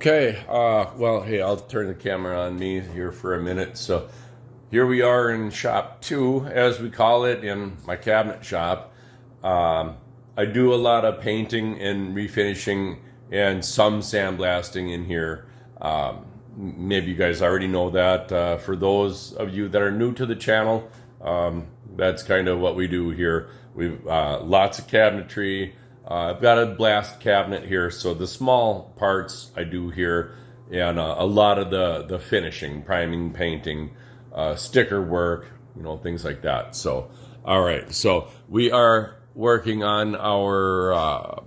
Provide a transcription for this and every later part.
Okay, well, hey, I'll turn the camera on me here for a minute. So here we are in shop two, as we call it, in my cabinet shop. I do a lot of painting and refinishing and some sandblasting in here. Maybe you guys already know that. For those of you that are new to the channel, that's kind of what we do here. We've lots of cabinetry. I've got a blast cabinet here, so the small parts I do here, and a lot of the finishing, priming, painting, sticker work, things like that. So, all right, so we are working on our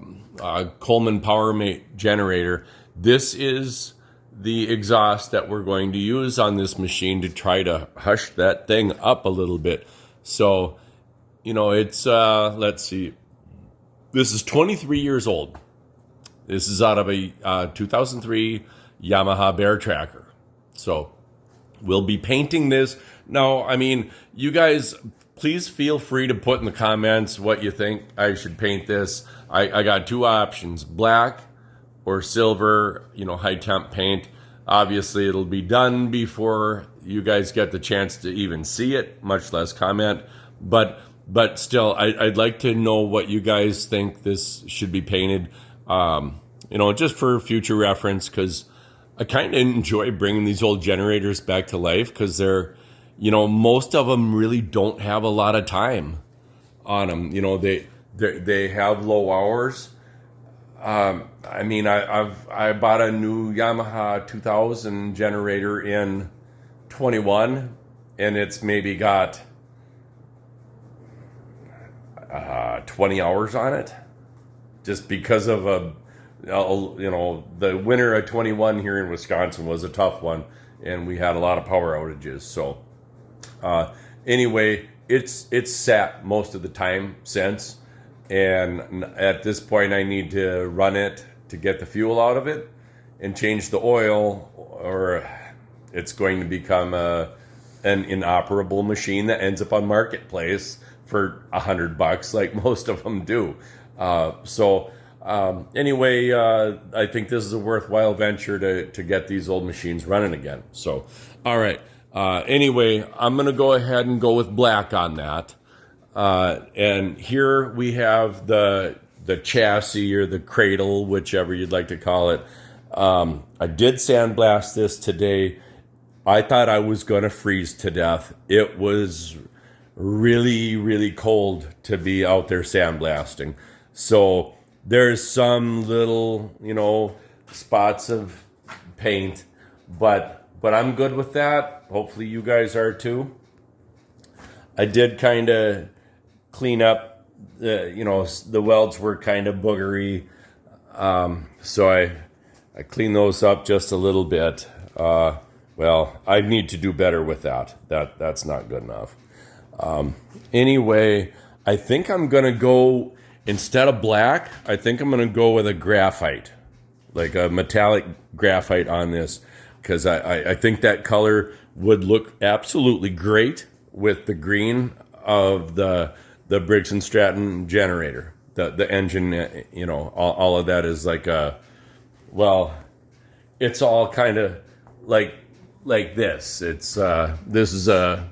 Coleman PowerMate generator. This is the exhaust that we're going to use on this machine to try to hush that thing up a little bit. So, it's, let's see. This is 23 years old. This is out of a 2003 Yamaha Bear Tracker. So we'll be painting this. Now, you guys, please feel free to put in the comments what you think I should paint this. I got two options, black or silver, high temp paint. Obviously, it'll be done before you guys get the chance to even see it, much less comment. But still, I'd like to know what you guys think this should be painted, just for future reference, because I kind of enjoy bringing these old generators back to life, because they're, most of them really don't have a lot of time on them. They have low hours. I bought a new Yamaha 2000 generator in 21, and it's maybe got 20 hours on it, just because of the winter of 21 here in Wisconsin was a tough one, and we had a lot of power outages. So anyway, it's sat most of the time since, and at this point I need to run it to get the fuel out of it and change the oil, or it's going to become an inoperable machine that ends up on Marketplace for $100, like most of them do. Anyway, I think this is a worthwhile venture to get these old machines running again. So, all right. Anyway, I'm going to go ahead and go with black on that. And here we have the chassis, or the cradle, whichever you'd like to call it. I did sandblast this today. I thought I was going to freeze to death. It was really, really cold to be out there sandblasting. So there's some little, spots of paint, but I'm good with that. Hopefully you guys are too. I did kind of clean up, the welds were kind of boogery. So I cleaned those up just a little bit. Well, I need to do better with that. That's not good enough. Anyway, I think I'm going to go, instead of black, I think I'm going to go with a graphite, like a metallic graphite on this, because I think that color would look absolutely great with the green of the Briggs & Stratton generator. The engine, all of that is like it's all kind of like this. It's, this is a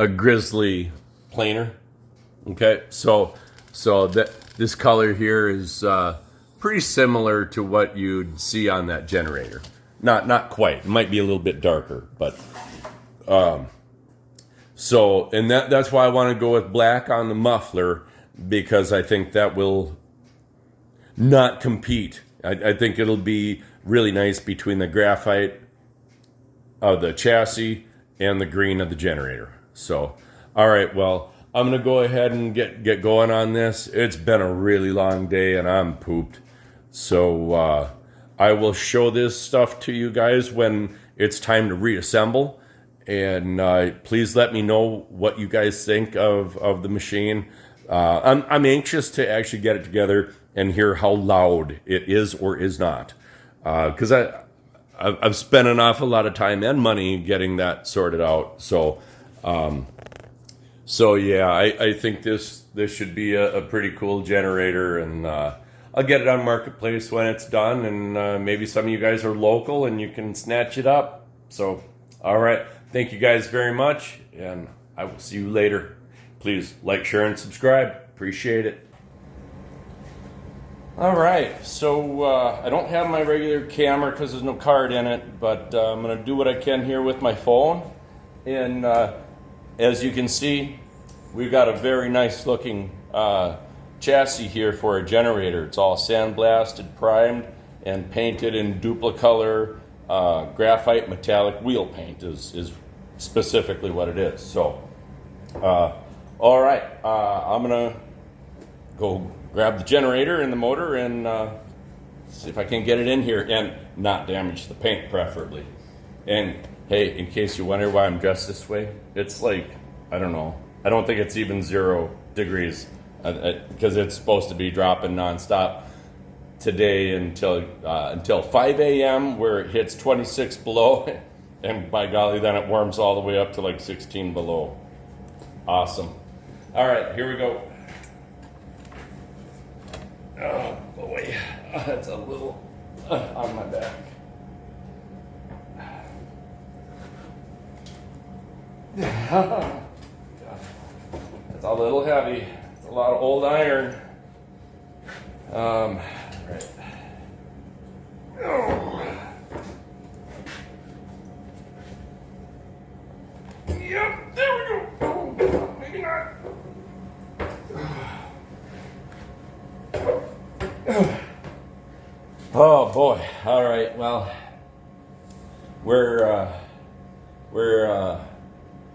grizzly planer. Okay, so this color here is pretty similar to what you'd see on that generator. Not quite. It might be a little bit darker, but and that's why I want to go with black on the muffler, because I think that will not compete. I think it'll be really nice between the graphite of the chassis and the green of the generator. So, all right, well, I'm going to go ahead and get going on this. It's been a really long day, and I'm pooped. So I will show this stuff to you guys when it's time to reassemble. And please let me know what you guys think of the machine. I'm anxious to actually get it together and hear how loud it is or is not. Because I've spent an awful lot of time and money getting that sorted out. So yeah, I think this should be a pretty cool generator, and I'll get it on Marketplace when it's done, and maybe some of you guys are local and you can snatch it up. So, all right. Thank you guys very much, and I will see you later. Please like, share, and subscribe. Appreciate it. All right, so I don't have my regular camera because there's no card in it, but I'm going to do what I can here with my phone. And as you can see, we've got a very nice looking chassis here for a generator. It's all sandblasted, primed, and painted in duplicolor graphite metallic wheel paint is specifically what it is. So, all right, I'm going to go grab the generator and the motor and see if I can get it in here and not damage the paint, preferably. And hey, in case you wonder why I'm dressed this way, it's like, I don't know, I don't think it's even 0 degrees because it's supposed to be dropping nonstop today until 5 a.m. where it hits 26 below, and by golly, then it warms all the way up to like 16 below. Awesome. All right, here we go. Oh boy, that's a little on my back. That's a little heavy. It's a lot of old iron. Right. Oh. Yep, there we go. Oh, maybe not. Oh boy! All right. Well, we're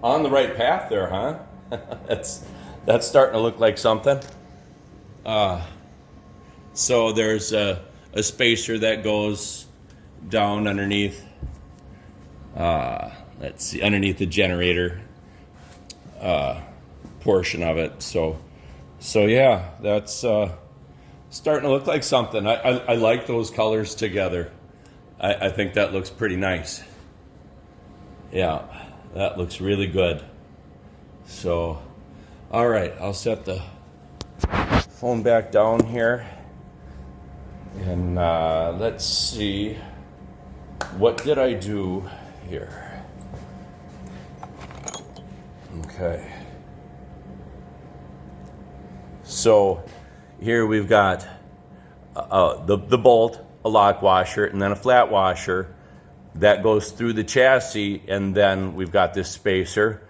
on the right path there, huh? that's starting to look like something. So there's a spacer that goes down underneath. Let's see, underneath the generator portion of it. So yeah, that's. Starting to look like something. I like those colors together. I think that looks pretty nice. Yeah, that looks really good. So, all right, I'll set the phone back down here. And let's see. What did I do here? Okay. So, here we've got the bolt, a lock washer, and then a flat washer that goes through the chassis, and then we've got this spacer,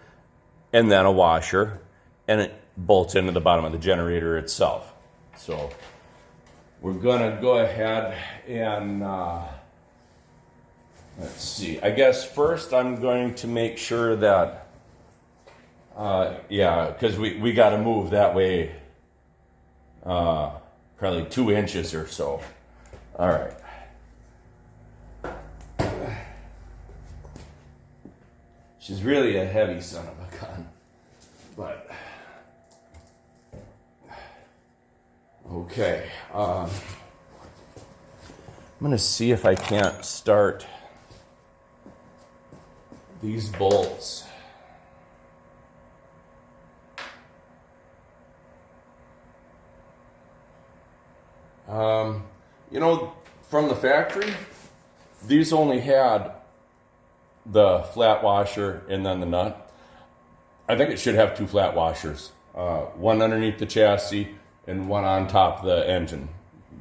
and then a washer, and it bolts into the bottom of the generator itself. So we're gonna go ahead and let's see. I guess first I'm going to make sure that yeah, because we got to move that way. Probably 2 inches or so. All right. She's really a heavy son of a gun, but okay. I'm gonna see if I can't start these bolts. You know, from the factory, these only had the flat washer and then the nut. I think it should have 2 flat washers, one underneath the chassis and one on top of the engine,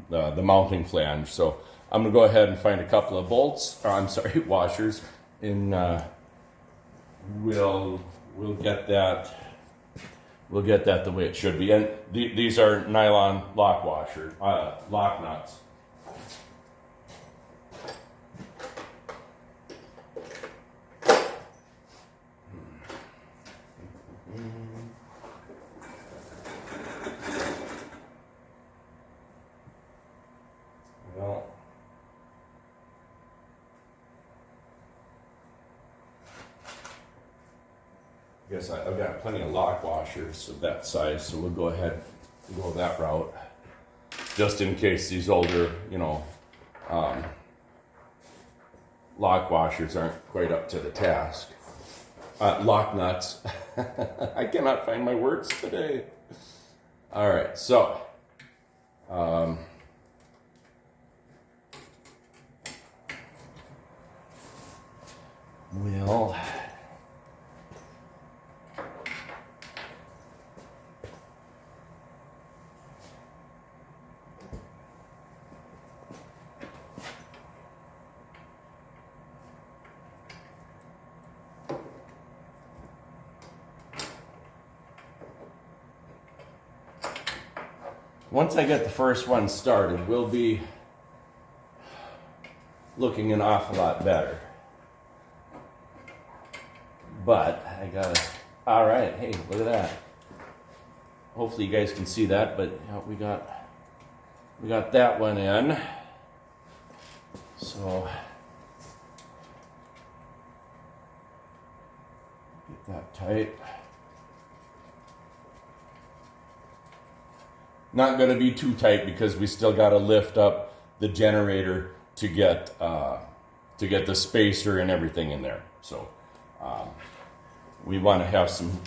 the mounting flange. So I'm gonna go ahead and find a couple of bolts, or I'm sorry, washers, and we'll get that. We'll get that the way it should be. And these are nylon lock washer, lock nuts. Well, I guess I've got plenty of lock washers of that size, so we'll go ahead and go that route. Just in case these older, lock washers aren't quite up to the task. Lock nuts. I cannot find my words today. All right, so will once I get the first one started, we'll be looking an awful lot better. But I gotta, all right, hey, look at that. Hopefully you guys can see that, but we got that one in. So get that tight. Not going to be too tight because we still got to lift up the generator to get the spacer and everything in there. So we want to have some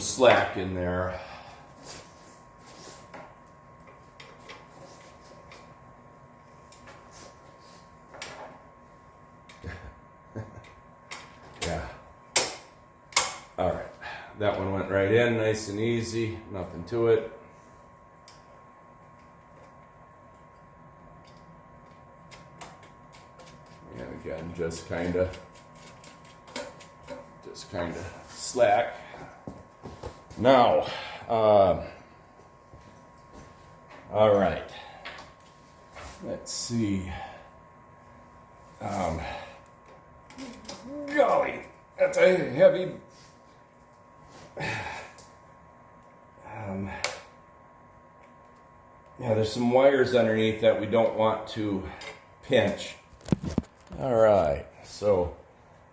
slack in there. Yeah. All right. That one went right in, nice and easy, nothing to it. And again, just kind of slack. Now, all right. Let's see. Golly, that's a heavy. Yeah, there's some wires underneath that we don't want to pinch. All right, so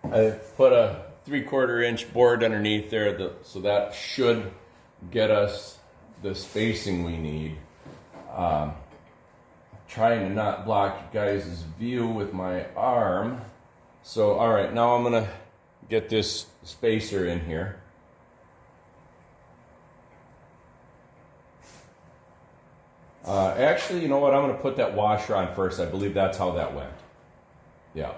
I put a 3/4 inch board underneath there, so that should get us the spacing we need. Trying to not block you guys' view with my arm. So, all right, now I'm gonna get this spacer in here. Actually, you know what? I'm going to put that washer on first. I believe that's how that went. Yeah.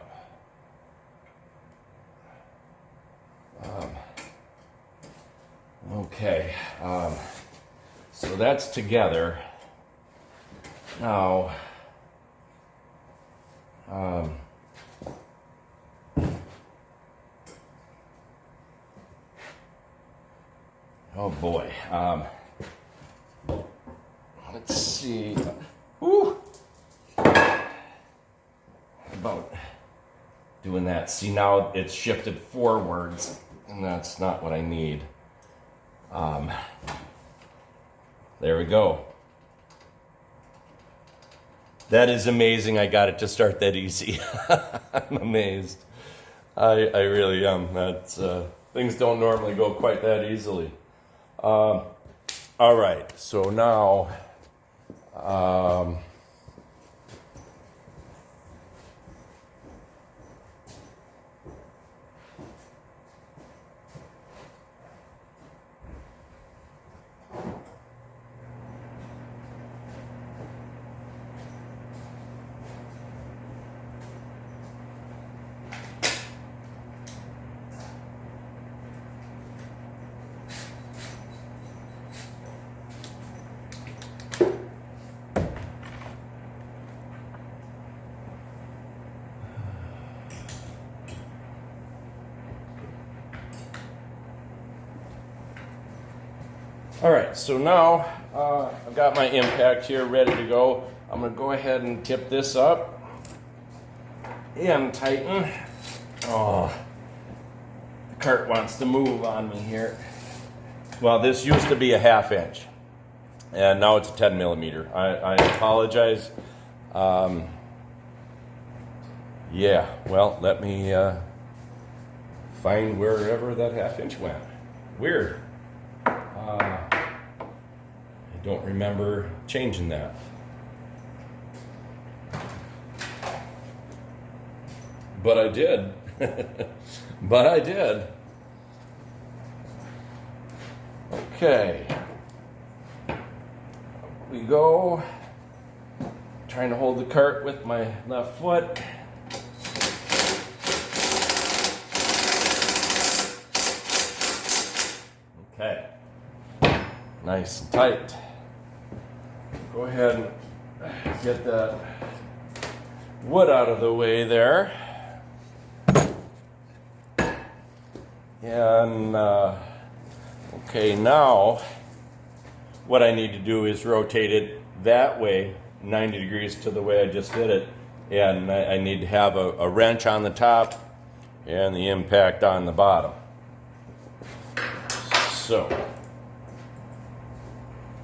Okay. So that's together. Now, oh boy. Let's see. Woo. About doing that. See, now it's shifted forwards, and that's not what I need. There we go. That is amazing. I got it to start that easy. I'm amazed. I really am. That's things don't normally go quite that easily. All right. So now. All right, so now I've got my impact here ready to go. I'm going to go ahead and tip this up and tighten. Oh, the cart wants to move on me here. Well, this used to be a 1/2 inch, and now it's a 10 millimeter. I apologize. Yeah, well, let me find wherever that 1/2 inch went. Weird. I don't remember changing that. But I did. But I did. Okay. We go. Trying to hold the cart with my left foot. Okay. Nice and tight. Go ahead and get that wood out of the way there. And, okay, now what I need to do is rotate it that way, 90 degrees to the way I just did it. And I need to have a wrench on the top and the impact on the bottom. So,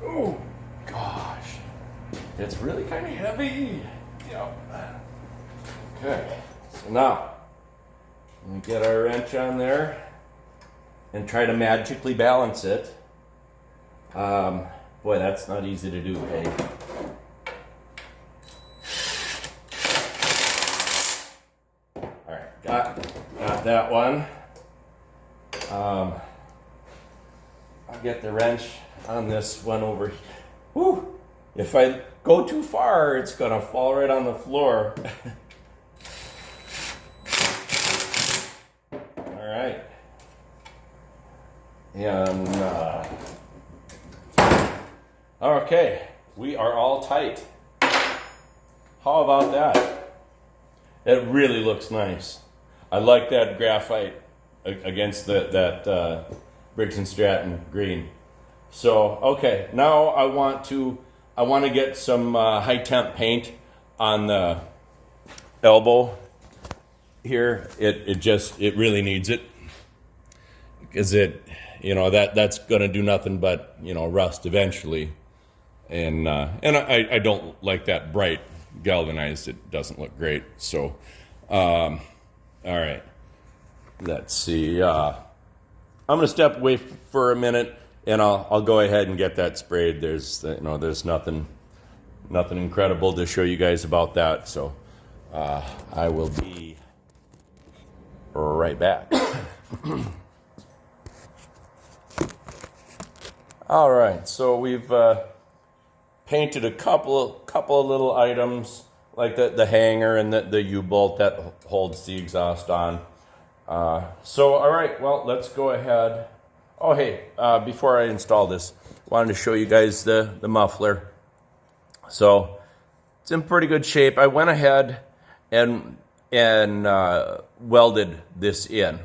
oh gosh, it's really kind of heavy. Yep. Okay, so now we get our wrench on there and try to magically balance it. Boy, that's not easy to do, hey? All right, got that one. I'll get the wrench on this one over here. Whew. If I go too far, it's gonna fall right on the floor. All right. And, okay, we are all tight. How about that? It really looks nice. I like that graphite against that Briggs & Stratton green. So, okay, now I want to get some high temp paint on the elbow here. It really needs it, because that's going to do nothing but rust eventually. And I don't like that bright galvanized. It doesn't look great. So, all right, let's see. I'm going to step away for a minute, and I'll go ahead and get that sprayed. There's nothing incredible to show you guys about that. So I will be right back. All right, so we've painted a couple of little items, like the hanger and the U-bolt that holds the exhaust on. So, all right, well, let's go ahead. Oh, hey, before I install this, wanted to show you guys the muffler. So it's in pretty good shape. I went ahead and welded this in.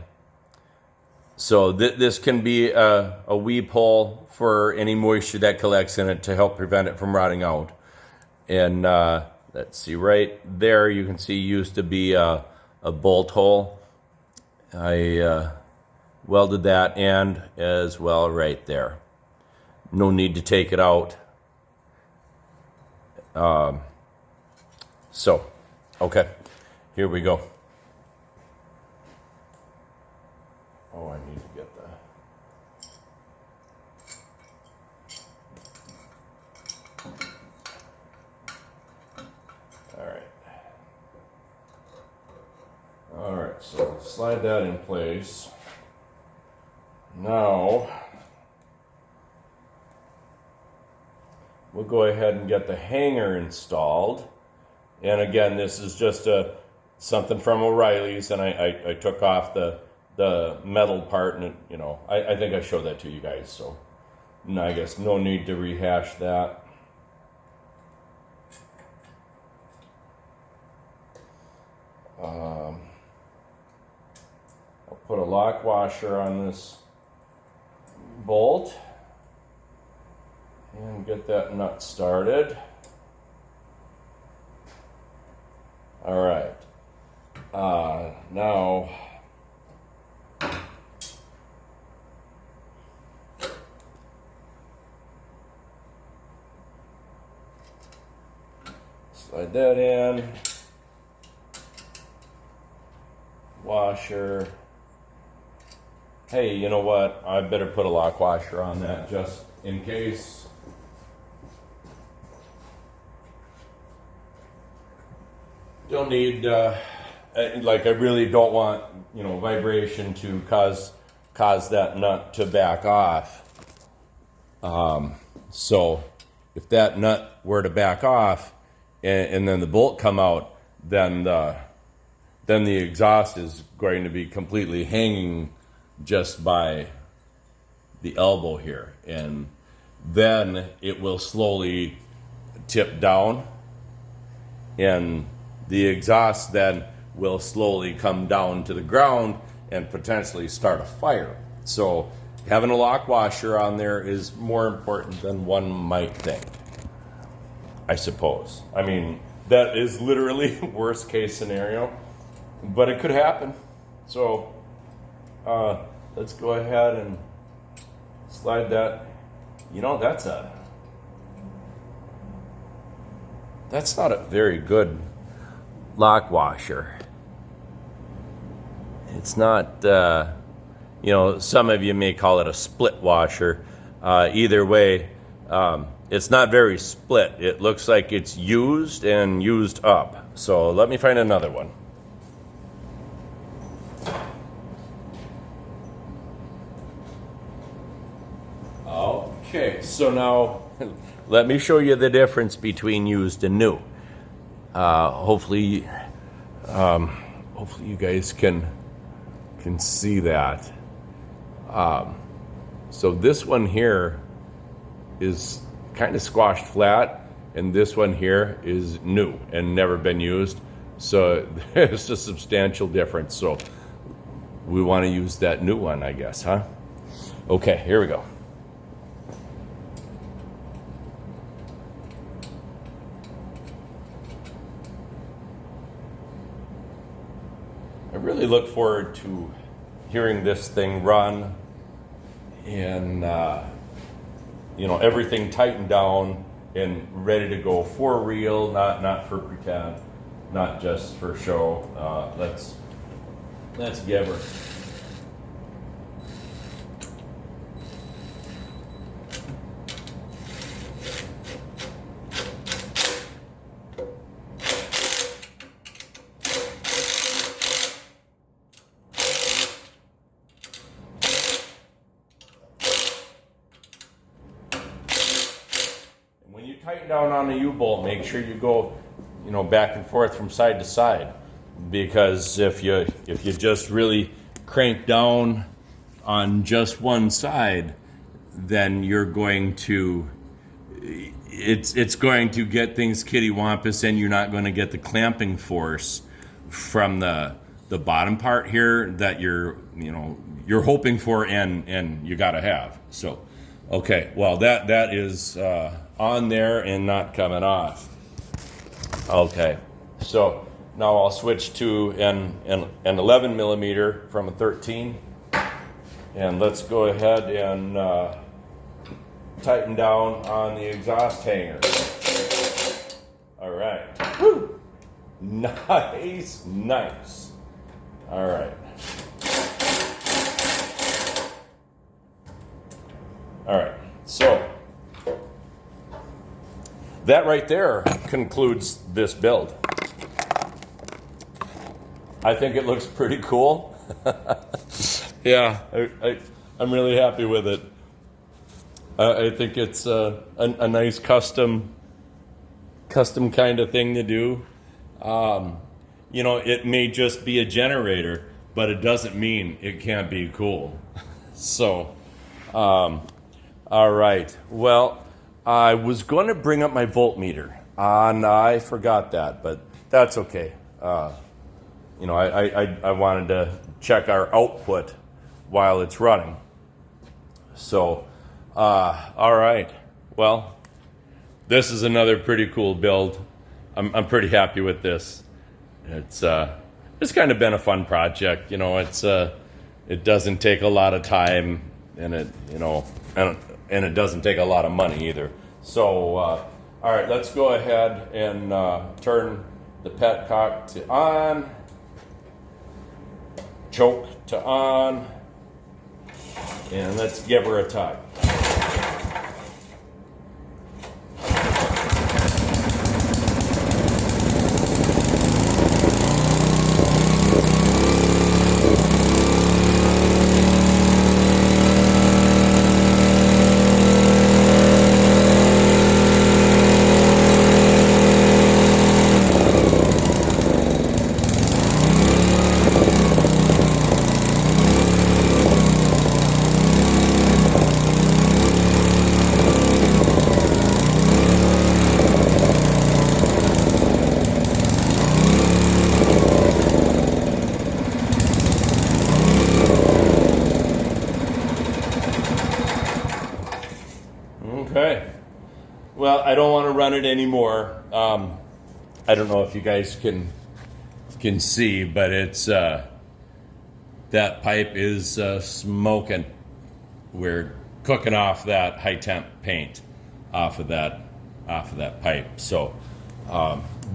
So this can be a weep hole for any moisture that collects in it to help prevent it from rotting out. And let's see, right there you can see used to be a bolt hole. I welded that and as well right there. No need to take it out. So, okay, here we go. Oh, I need to get that. All right, so slide that in place. Now, we'll go ahead and get the hanger installed. And again, this is just something from O'Reilly's, and I took off the metal part, and I think I showed that to you guys, so I guess no need to rehash that. I'll put a lock washer on this bolt and get that nut started. All right. Now slide that in. Washer. Hey, you know what? I better put a lock washer on that just in case. Don't need, like I really don't want, vibration to cause that nut to back off. So if that nut were to back off and then the bolt come out, then the exhaust is going to be completely hanging just by the elbow here, and then it will slowly tip down, and the exhaust then will slowly come down to the ground and potentially start a fire. So having a lock washer on there is more important than one might think, I suppose. I mean, that is literally worst case scenario, but it could happen. So let's go ahead and slide that. You know, that's not a very good lock washer. It's not, you know, some of you may call it a split washer. Either way, it's not very split. It looks like it's used and used up. So let me find another one. Okay, so now let me show you the difference between used and new. Hopefully you guys can see that. So this one here is kind of squashed flat, and this one here is new and never been used. So there's a substantial difference. So we want to use that new one, I guess, huh? Okay, here we go. I really look forward to hearing this thing run and you know, everything tightened down and ready to go for real, not for pretend, not just for show. Let's give her. Tighten down on the U-bolt, make sure you go, you know, back and forth from side to side, because if you just really crank down on just one side, then you're going to it's going to get things kittywampus, and you're not going to get the clamping force from the bottom part here that you're hoping for and you got to have. So okay, well that is on there and not coming off. Okay, so now I'll switch to an 11 millimeter from a 13, and let's go ahead and tighten down on the exhaust hanger. All right. Woo! Nice. All right. So that right there concludes this build. I think it looks pretty cool. Yeah, I'm really happy with it. I think it's a nice custom kind of thing to do. You know, it may just be a generator, but it doesn't mean it can't be cool. So, all right. Well, I was going to bring up my voltmeter, and I forgot that, but that's okay. You know, I wanted to check our output while it's running. So, all right. Well, this is another pretty cool build. I'm pretty happy with this. It's kind of been a fun project. You know, it doesn't take a lot of time, and and it doesn't take a lot of money either. So, all right, let's go ahead and turn the petcock to on, choke to on, and let's give her a tug. Okay. Well, I don't want to run it anymore. I don't know if you guys can see, but it's that pipe is smoking. We're cooking off that high temp paint off of that pipe. So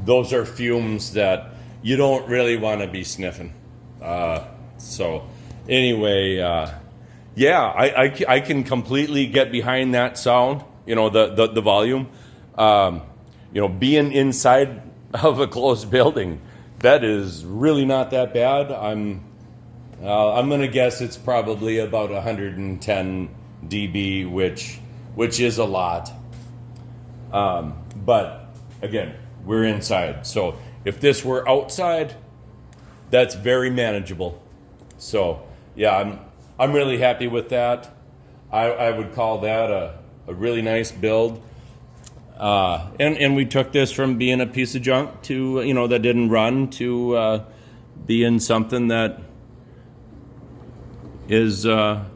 those are fumes that you don't really want to be sniffing. So anyway, yeah, I can completely get behind that sound. You know, the volume. You know, being inside of a closed building, that is really not that bad. I'm gonna guess it's probably about 110 dB, which is a lot. But again, we're inside, so if this were outside, that's very manageable. So yeah, I'm really happy with that. I would call that a really nice build. And we took this from being a piece of junk to, you know, that didn't run, to being something that is a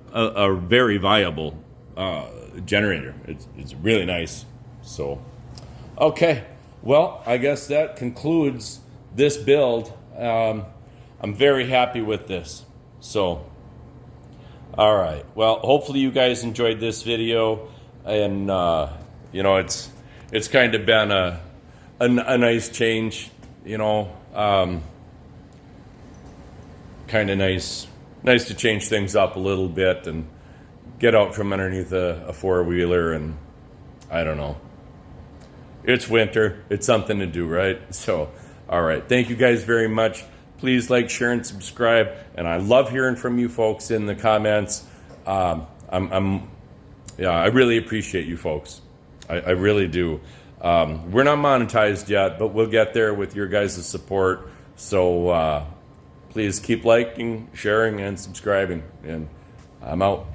very viable generator. It's really nice. So, okay. Well, I guess that concludes this build. I'm very happy with this. So, all right. Well, hopefully you guys enjoyed this video, and you know, it's kind of been a nice change, you know, kind of nice to change things up a little bit and get out from underneath a four-wheeler. And I don't know, it's winter, it's something to do, right? So, all right, thank you guys very much. Please like, share, and subscribe. And I love hearing from you folks in the comments. Yeah, I really appreciate you folks. I really do. We're not monetized yet, but we'll get there with your guys' support. So please keep liking, sharing, and subscribing. And I'm out.